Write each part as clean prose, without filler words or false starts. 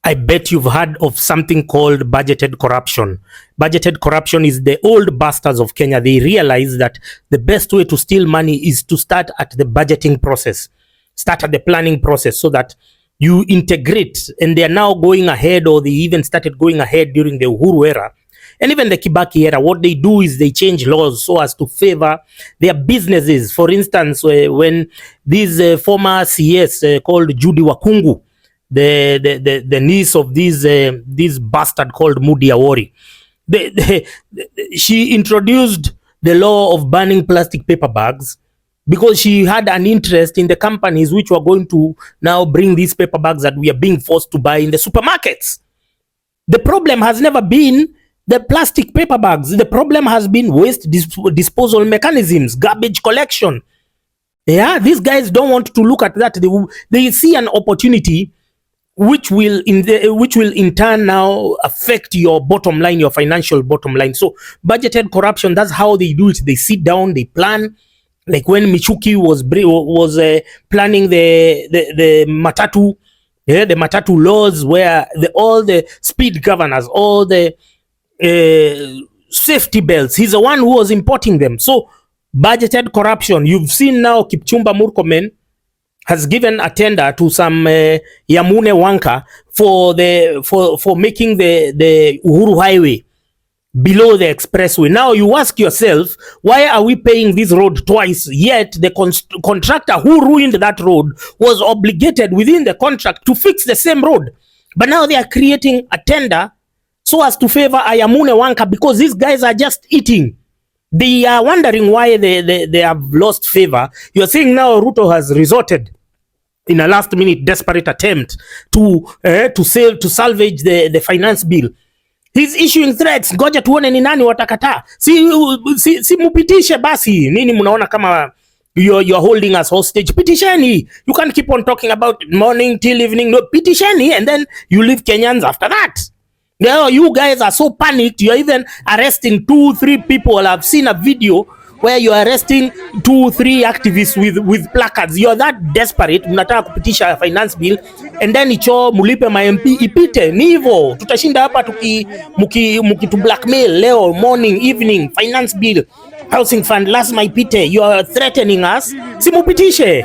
I bet you've heard of something called budgeted corruption. Budgeted corruption is the old bastards of Kenya. They realize that the best way to steal money is to start at the budgeting process, start at the planning process, so that you integrate. And they are now going ahead, or they even started going ahead during the Uhuru era. And even the Kibaki era, what they do is they change laws so as to favor their businesses. For instance, when this former CS called Judy Wakungu, the niece of this bastard called Mudi Awori, she introduced the law of banning plastic paper bags because she had an interest in the companies which were going to now bring these paper bags that we are being forced to buy in the supermarkets. The problem has never been the plastic paper bags. The problem has been waste disposal mechanisms, garbage collection. Yeah, these guys don't want to look at that. They see an opportunity which will in turn now affect your bottom line, your financial bottom line. So budgeted corruption, that's how they do it. They sit down, they plan. Like when Michuki was planning the matatu, the matatu laws, where all the speed governors, all the safety belts, he's the one who was importing them. So budgeted corruption. You've seen now Kipchumba Murkomen has given a tender to some Yamune wanker for making the Uhuru Highway below the Expressway. Now you ask yourself, why are we paying this road twice, yet the contractor who ruined that road was obligated within the contract to fix the same road? But now they are creating a tender so as to favor a Yamune wanker because these guys are just eating. They are wondering why they have lost favor. You are seeing now Ruto has resorted in a last-minute desperate attempt to salvage the finance bill. He's issuing threats. Ngoja tuone ni nani watakata. Si mupitishe basi. Nini mnaona kama you're holding us hostage? Pitisheni. You can't keep on talking about morning till evening. No, pitisheni, and then you leave Kenyans after that. You guys are so panicked. You're even arresting 2-3 people. I've seen a video where you're arresting 2-3 activists with placards. You're that desperate. Mnataka kupitisha finance bill and then icho mulipe ma MP ipite. Ni hivyo. Tutashinda hapa mukitu blackmail leo morning evening finance bill housing fund lazima ipite. You are threatening us. Si mupitishe.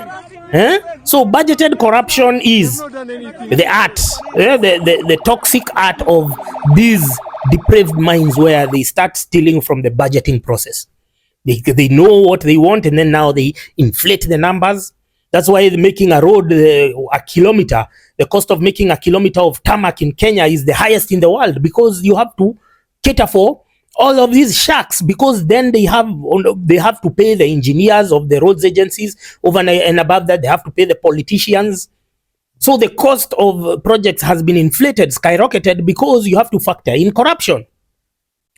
So budgeted corruption is the art, the toxic art of these depraved minds where they start stealing from the budgeting process. They know what they want, and then now they inflate the numbers. That's why making a road a kilometer, the cost of making a kilometer of tarmac in Kenya is the highest in the world, because you have to cater for all of these sharks, because then they have to pay the engineers of the roads agencies. Over and above that, they have to pay the politicians. So the cost of projects has been inflated, skyrocketed, because you have to factor in corruption.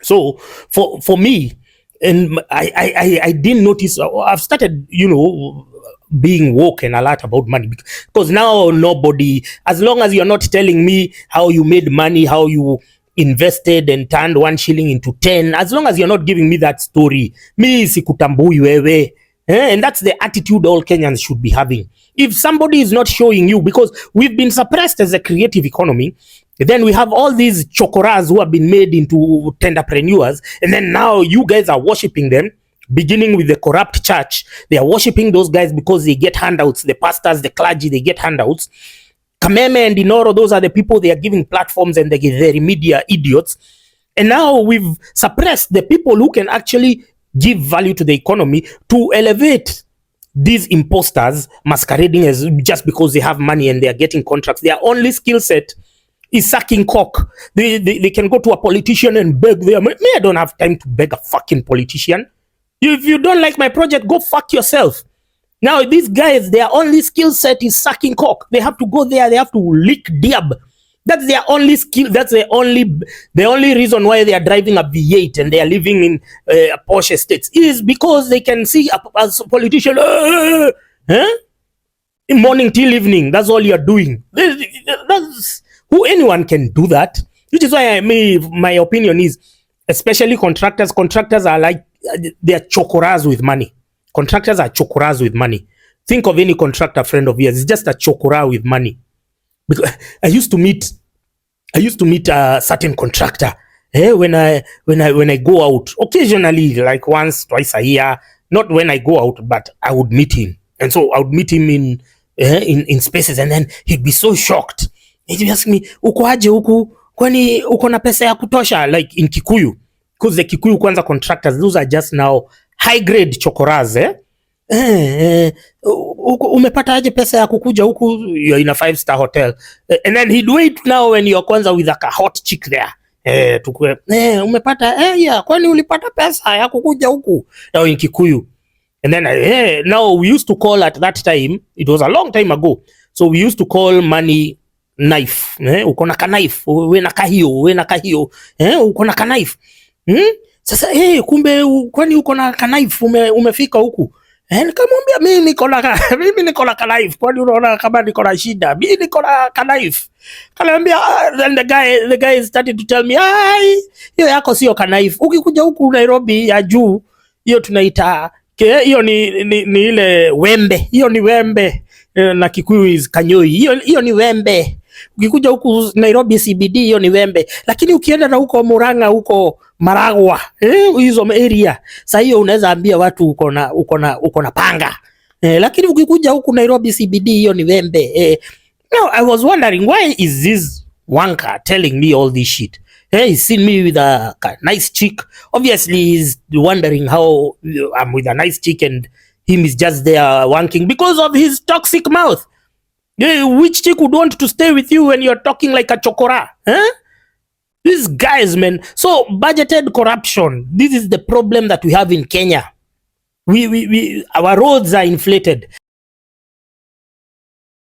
So for me, and I didn't notice, I've started, being woke and alert about money, because now nobody, as long as you're not telling me how you made money, how you invested and turned 1 shilling into 10, as long as you're not giving me that story, mi sikutambui wewe. And that's the attitude all Kenyans should be having. If somebody is not showing you, because we've been suppressed as a creative economy, then we have all these chokoras who have been made into tenderprenuers, and then now you guys are worshipping them, beginning with the corrupt church. They are worshipping those guys because they get handouts. The pastors, the clergy, they get handouts. Kameme and Inoro, those are the people they are giving platforms, and they're media idiots. And now we've suppressed the people who can actually give value to the economy, to elevate these imposters masquerading as just because they have money and they are getting contracts. Their only skill set is sucking cock. They can go to a politician and beg them. Me, I don't have time to beg a fucking politician. If you don't like my project, go fuck yourself. Now these guys, their only skill set is sucking cock. They have to go there, they have to lick diab. That's their only skill. That's the only reason why they are driving a V8 and they are living in Porsche estates, is because they can see as a politician, in morning till evening. That's all you are doing. That's who, anyone can do that. Which is why my opinion is, especially contractors. Contractors are like, they are chokoras with money. Contractors are chokoras with money. Think of any contractor friend of yours. It's just a chokora with money. Because I used to meet I used to meet a certain contractor when I go out occasionally, like once, twice a year. Not when I go out, but I would meet him. And so I would meet him in spaces, and then he'd be so shocked. He'd ask me, uko aje huku? Kwani uko na pesa ya kutosha? Like in Kikuyu. Because the Kikuyu kwanza contractors, those are just now high grade chokoras, umepata aje pesa ya kukuja huku? You're in a 5-star hotel. And then he'd wait now when you're kwanza with like a hot chick there. Tukue, umepata, yeah, kwani ulipata pesa ya kukuja huku? Now in Kikuyu. And then, now we used to call at that time, it was a long time ago. So we used to call money knife. Uko na ka knife, we na kahio, uko na ka knife. Sasa, kumbe, kwani uko na ka knife, umefika huku? Nikamwambia mimi niko na ka knife, kwani unaona kama niko na shida? Mimi niko na ka knife. Kaniambia, then the guy started to tell me, hiyo yako sio ka knife. Ukikuja huku Nairobi ya juu, hiyo tunaita hiyo ni ile wembe. Hiyo ni wembe, na Kikuyu is kanyoi. Hiyo ni wembe. Ukikuja huku Nairobi CBD, hiyo ni wembe. Lakini ukienda na huko Murang'a, huko Maragwa, hizo area, sasa hiyo unaweza ambia watu uko na panga. Lakini ukikuja huku Nairobi CBD, hiyo ni wembe. Now I was wondering, why is this wanker telling me all this shit? He's seen me with a nice chick. Obviously, he's wondering how I'm with a nice chick and him is just there wanking because of his toxic mouth. Which chick would want to stay with you when you're talking like a chokora? These guys, man. So, budgeted corruption. This is the problem that we have in Kenya. Our roads are inflated.